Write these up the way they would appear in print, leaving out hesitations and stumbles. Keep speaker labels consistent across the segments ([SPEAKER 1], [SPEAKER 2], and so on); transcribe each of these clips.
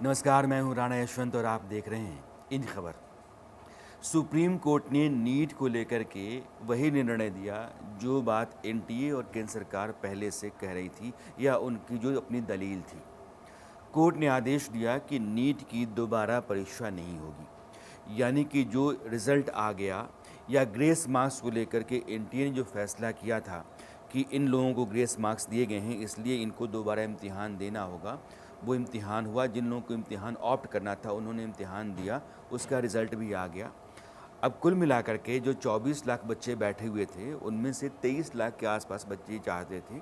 [SPEAKER 1] नमस्कार, मैं हूं राणा यशवंत और आप देख रहे हैं इन खबर। सुप्रीम कोर्ट ने नीट को लेकर के वही निर्णय दिया जो बात एनटीए और केंद्र सरकार पहले से कह रही थी या उनकी जो अपनी दलील थी। कोर्ट ने आदेश दिया कि नीट की दोबारा परीक्षा नहीं होगी, यानी कि जो रिज़ल्ट आ गया या ग्रेस मार्क्स को लेकर के एनटीए ने जो फैसला किया था कि इन लोगों को ग्रेस मार्क्स दिए गए हैं इसलिए इनको दोबारा इम्तिहान देना होगा, वो इम्तिहान हुआ। जिन लोगों को इम्तिहान ऑप्ट करना था उन्होंने इम्तिहान दिया, उसका रिज़ल्ट भी आ गया। अब कुल मिलाकर के जो 24 लाख बच्चे बैठे हुए थे उनमें से 23 लाख के आसपास बच्चे चाहते थे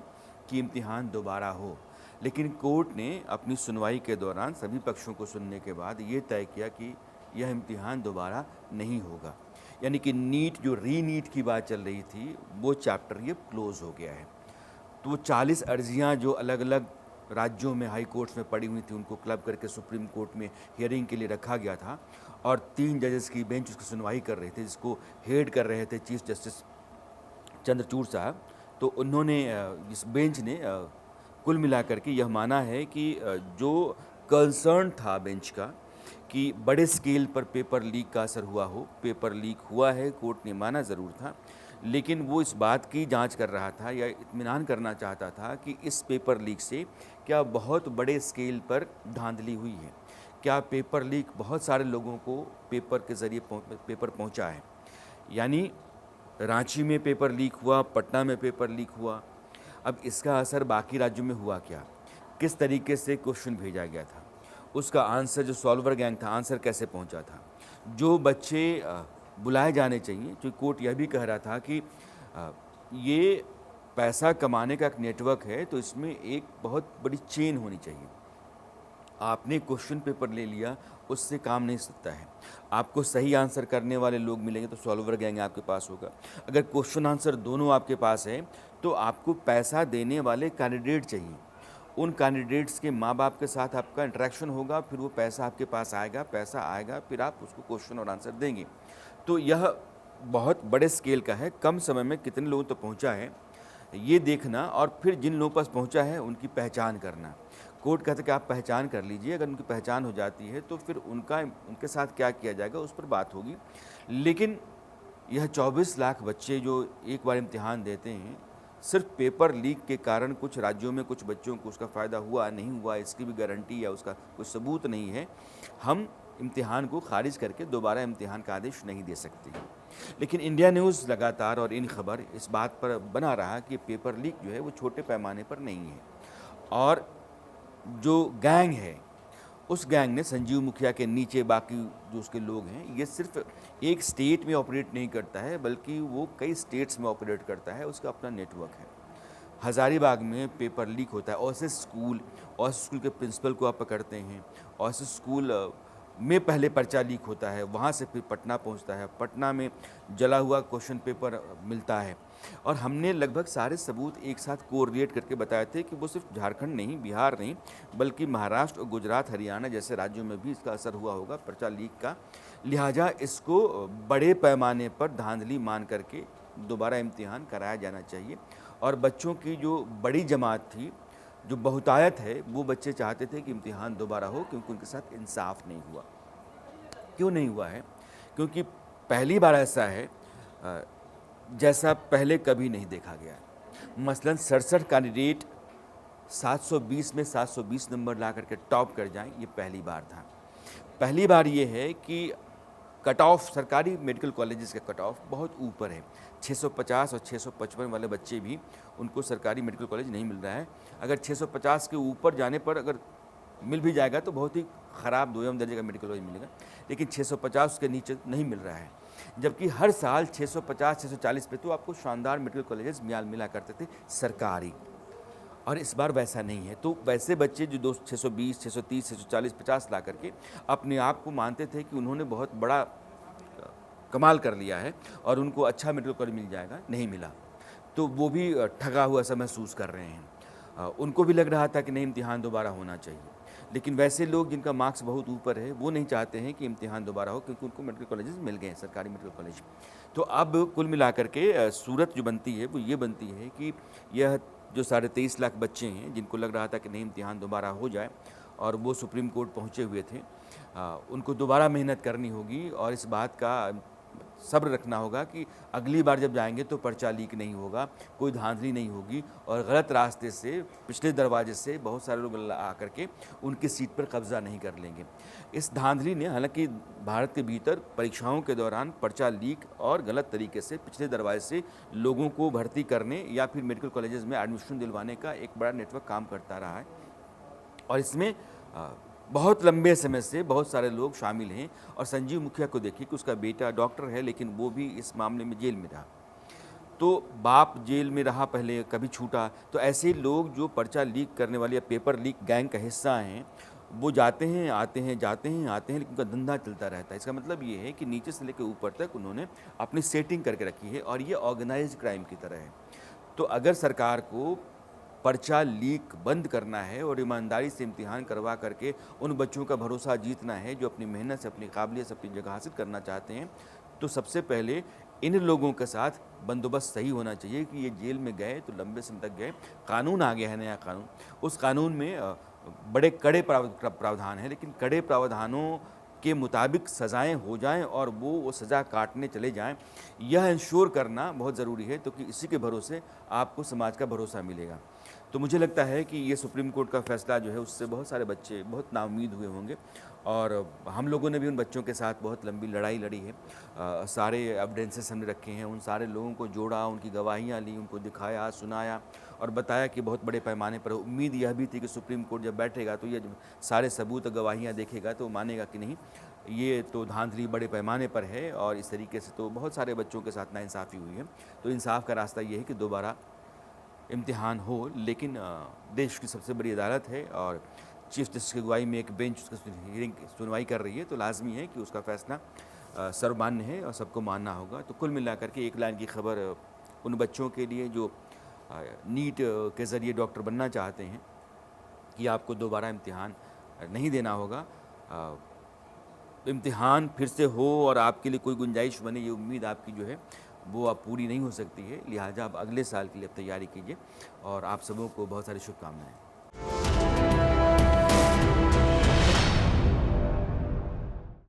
[SPEAKER 1] कि इम्तिहान दोबारा हो, लेकिन कोर्ट ने अपनी सुनवाई के दौरान सभी पक्षों को सुनने के बाद ये तय किया कि यह इम्तिहान दोबारा नहीं होगा, यानी कि नीट जो री नीट की बात चल रही थी वो चैप्टर ये क्लोज़ हो गया है। तो वो 40 अर्जियाँ जो अलग अलग राज्यों में हाई कोर्ट्स में पड़ी हुई थी उनको क्लब करके सुप्रीम कोर्ट में हियरिंग के लिए रखा गया था और 3 जजेस की बेंच उसकी सुनवाई कर रहे थे, जिसको हेड कर रहे थे चीफ जस्टिस चंद्रचूड़ साहब। तो उन्होंने इस बेंच ने कुल मिलाकर के यह माना है कि जो कंसर्न था बेंच का कि बड़े स्केल पर पेपर लीक का असर हुआ हो, पेपर लीक हुआ है, कोर्ट ने माना ज़रूर था, लेकिन वो इस बात की जांच कर रहा था या इत्मीनान करना चाहता था कि इस पेपर लीक से क्या बहुत बड़े स्केल पर धांधली हुई है, क्या पेपर लीक बहुत सारे लोगों को पेपर के ज़रिए पेपर पहुंचा है। यानी रांची में पेपर लीक हुआ, पटना में पेपर लीक हुआ, अब इसका असर बाकी राज्यों में हुआ क्या, किस तरीके से क्वेश्चन भेजा गया था, उसका आंसर जो सॉल्वर गैंग था आंसर कैसे पहुंचा था, जो बच्चे बुलाए जाने चाहिए। जो कोर्ट यह भी कह रहा था कि ये पैसा कमाने का एक नेटवर्क है तो इसमें एक बहुत बड़ी चेन होनी चाहिए। आपने क्वेश्चन पेपर ले लिया उससे काम नहीं सकता है, आपको सही आंसर करने वाले लोग मिलेंगे तो सॉल्वर गैंग आपके पास होगा। अगर क्वेश्चन आंसर दोनों आपके पास है तो आपको पैसा देने वाले कैंडिडेट चाहिए, उन कैंडिडेट्स के माँ बाप के साथ आपका इंटरेक्शन होगा, फिर वो पैसा आपके पास आएगा, पैसा आएगा फिर आप उसको क्वेश्चन और आंसर देंगे। तो यह बहुत बड़े स्केल का है, कम समय में कितने लोगों तक पहुंचा है ये देखना और फिर जिन लोगों पास पहुंचा है उनकी पहचान करना। कोर्ट कहता है कि आप पहचान कर लीजिए, अगर उनकी पहचान हो जाती है तो फिर उनके साथ क्या किया जाएगा उस पर बात होगी। लेकिन यह 24 लाख बच्चे जो एक बार इम्तिहान देते हैं, सिर्फ पेपर लीक के कारण कुछ राज्यों में कुछ बच्चों को उसका फ़ायदा हुआ नहीं हुआ इसकी भी गारंटी या उसका कोई सबूत नहीं है। हम इम्तिहान को खारिज करके दोबारा इम्तिहान का आदेश नहीं दे सकते। लेकिन इंडिया न्यूज़ लगातार और इन खबर इस बात पर बना रहा कि पेपर लीक जो है वो छोटे पैमाने पर नहीं है और जो गैंग है उस गैंग ने संजीव मुखिया के नीचे बाकी जो उसके लोग हैं, ये सिर्फ एक स्टेट में ऑपरेट नहीं करता है बल्कि वो कई स्टेट्स में ऑपरेट करता है, उसका अपना नेटवर्क है। हज़ारीबाग में पेपर लीक होता है, और स्कूल के प्रिंसिपल को आप पकड़ते हैं, और स्कूल में पहले पर्चा लीक होता है, वहाँ से फिर पटना पहुँचता है, पटना में जला हुआ क्वेश्चन पेपर मिलता है। और हमने लगभग सारे सबूत एक साथ कोरिलेट करके बताए थे कि वो सिर्फ झारखंड नहीं, बिहार नहीं, बल्कि महाराष्ट्र और गुजरात, हरियाणा जैसे राज्यों में भी इसका असर हुआ होगा पर्चा लीक का। लिहाजा इसको बड़े पैमाने पर धांधली मान करके दोबारा इम्तिहान कराया जाना चाहिए। और बच्चों की जो बड़ी जमात थी, जो बहुतायत है, वो बच्चे चाहते थे कि इम्तिहान दोबारा हो क्योंकि उनके साथ इंसाफ नहीं हुआ। क्यों नहीं हुआ है? क्योंकि पहली बार ऐसा है जैसा पहले कभी नहीं देखा गया है। मसलन 67 कैंडिडेट 720 में 720 नंबर ला करके टॉप कर जाएं, ये पहली बार था। पहली बार ये है कि कट ऑफ सरकारी मेडिकल कॉलेजेस का कट ऑफ बहुत ऊपर है, 650 और 655 वाले बच्चे भी उनको सरकारी मेडिकल कॉलेज नहीं मिल रहा है। अगर 650 के ऊपर जाने पर अगर मिल भी जाएगा तो बहुत ही ख़राब दोयम दर्जे का मेडिकल कॉलेज मिलेगा, लेकिन 650 के नीचे नहीं मिल रहा है। जबकि हर साल 650 640 पे तो आपको शानदार मेडिकल कॉलेजेस मिला करते थे सरकारी, और इस बार वैसा नहीं है। तो वैसे बच्चे जो 620 630 640 50 ला करके अपने आप को मानते थे कि उन्होंने बहुत बड़ा कमाल कर लिया है और उनको अच्छा मेडिकल कॉलेज मिल जाएगा, नहीं मिला, तो वो भी ठगा हुआ सा महसूस कर रहे हैं। उनको भी लग रहा था कि नहीं इम्तिहान दोबारा होना चाहिए, लेकिन वैसे लोग जिनका मार्क्स बहुत ऊपर है वो नहीं चाहते हैं कि इम्तिहान दोबारा हो क्योंकि उनको मेडिकल कॉलेजेस मिल गए हैं, सरकारी मेडिकल कॉलेज। तो अब कुल मिलाकर के सूरत जो बनती है वो ये बनती है कि यह जो 23.5 लाख बच्चे हैं जिनको लग रहा था कि नहीं इम्तिहान दोबारा हो जाए और वो सुप्रीम कोर्ट पहुँचे हुए थे। उनको दोबारा मेहनत करनी होगी और इस बात का सब्र रखना होगा कि अगली बार जब जाएंगे तो पर्चा लीक नहीं होगा, कोई धांधली नहीं होगी और गलत रास्ते से, पिछले दरवाजे से बहुत सारे लोग आकर के उनकी सीट पर कब्जा नहीं कर लेंगे। इस धांधली ने हालांकि भारत के भीतर परीक्षाओं के दौरान पर्चा लीक और गलत तरीके से पिछले दरवाजे से लोगों को भर्ती करने या फिर मेडिकल कॉलेजेस में एडमिशन दिलवाने का एक बड़ा नेटवर्क काम करता रहा है और इसमें बहुत लंबे समय से बहुत सारे लोग शामिल हैं। और संजीव मुखिया को देखिए कि उसका बेटा डॉक्टर है, लेकिन वो भी इस मामले में जेल में रहा। तो बाप जेल में रहा, पहले कभी छूटा। तो ऐसे लोग जो पर्चा लीक करने वाले या पेपर लीक गैंग का हिस्सा हैं, वो जाते हैं, आते हैं, जाते हैं, आते हैं, लेकिन उनका धंधा चलता रहता है। इसका मतलब ये है कि नीचे से लेकर ऊपर तक उन्होंने अपनी सेटिंग करके रखी है और ये ऑर्गेनाइज्ड क्राइम की तरह है। तो अगर सरकार को पर्चा लीक बंद करना है और ईमानदारी से इम्तिहान करवा करके उन बच्चों का भरोसा जीतना है जो अपनी मेहनत से, अपनी काबिलियत से अपनी जगह हासिल करना चाहते हैं, तो सबसे पहले इन लोगों के साथ बंदोबस्त सही होना चाहिए कि ये जेल में गए तो लंबे समय तक गए। कानून आ गया है, नया कानून, उस कानून में बड़े कड़े प्रावधान हैं, लेकिन कड़े प्रावधानों के मुताबिक सज़ाएं हो जाएं और वो सज़ा काटने चले जाएं, यह इंश्योर करना बहुत ज़रूरी है। तो कि इसी के भरोसे आपको समाज का भरोसा मिलेगा। तो मुझे लगता है कि ये सुप्रीम कोर्ट का फैसला जो है उससे बहुत सारे बच्चे बहुत नाउम्मीद हुए होंगे और हम लोगों ने भी उन बच्चों के साथ बहुत लंबी लड़ाई लड़ी है। सारे एविडेंसेस हमने रखे हैं, उन सारे लोगों को जोड़ा, उनकी गवाहियाँ ली, उनको दिखाया, सुनाया और बताया कि बहुत बड़े पैमाने पर उम्मीद यह भी थी कि सुप्रीम कोर्ट जब बैठेगा तो ये जब सारे सबूत और गवाहियाँ देखेगा तो मानेगा कि नहीं, ये तो धांधली बड़े पैमाने पर है और इस तरीके से तो बहुत सारे बच्चों के साथ नाइंसाफ़ी हुई है। तो इंसाफ का रास्ता ये है कि दोबारा इम्तिहान हो, लेकिन देश की सबसे बड़ी अदालत है और चीफ जस्टिस की अगुवाई में एक बेंच उसका हियरिंग सुनवाई कर रही है, तो लाजमी है कि उसका फैसला सर्वमान्य है और सबको मानना होगा। तो कुल मिलाकर के एक लाइन की खबर उन बच्चों के लिए जो नीट के ज़रिए डॉक्टर बनना चाहते हैं कि आपको दोबारा इम्तिहान नहीं देना होगा। इम्तिहान फिर से हो और आपके लिए कोई गुंजाइश बने, ये उम्मीद आपकी जो है वो अब पूरी नहीं हो सकती है। लिहाजा आप अगले साल के लिए तैयारी कीजिए और आप सबों को बहुत सारी शुभकामनाएं।